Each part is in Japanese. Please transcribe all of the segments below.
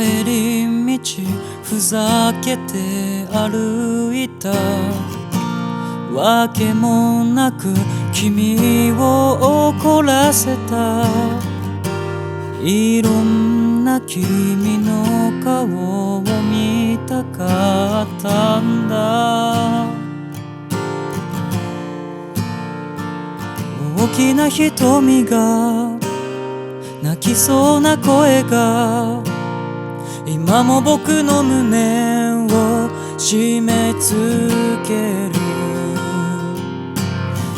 帰り道ふざけて歩いたわけもなく君を怒らせた。いろんな君の顔を見たかったんだ。大きな瞳が泣きそうな声が今も僕の胸を締め付ける。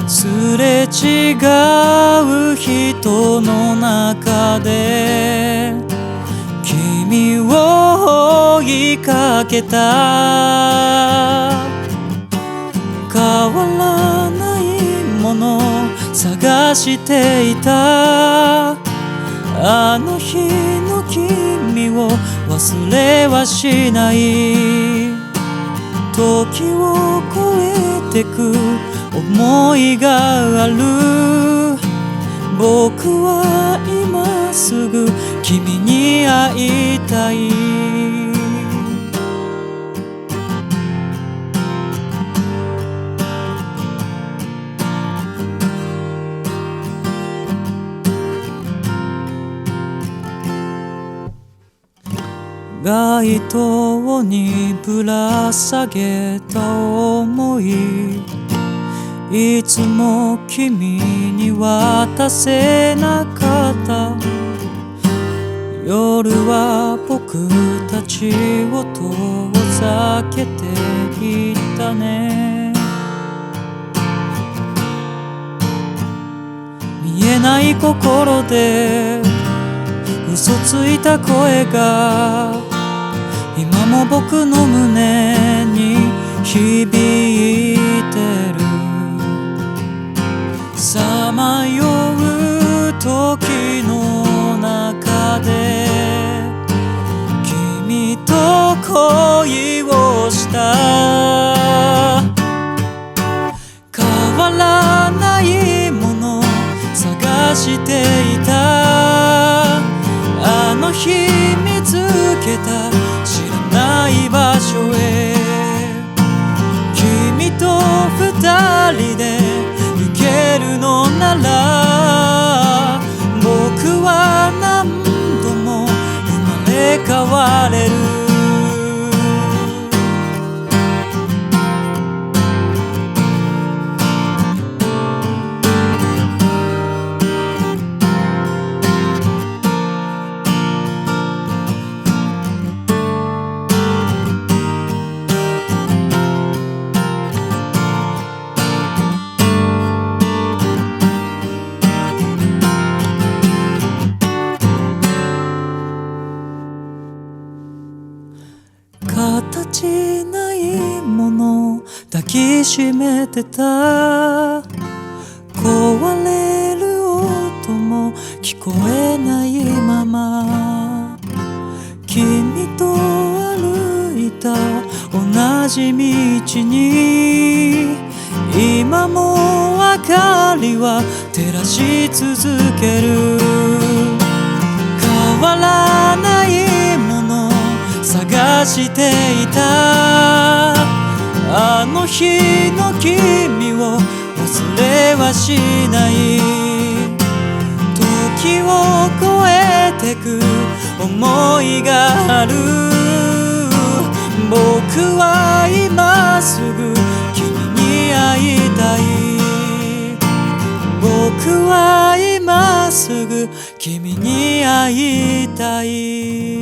すれ違う人の中で君を追いかけた。変わらないもの探していた。あの日の君を忘れはしない。時を越えてく思いがある。僕は今すぐ君に会いたい。街灯にぶら下げた想い、いつも君に渡せなかった。夜は僕たちを遠ざけていったね。見えない心で嘘ついた声が今も僕の胸に響いてる。さまよう時の中で君と恋をした。変わらないもの探していた。あの日見つけた知らない場所へ君と二人で行けるのなら僕は何度も生まれ変われる。形ないもの抱きしめてた。壊れる音も聞こえないまま君と歩いた同じ道に今も明かりは照らし続ける。変わらないもの探していた。あの日の君を忘れはしない。時を越えてく思いがある。僕は今すぐ君に会いたい。僕は今すぐ君に会いたい。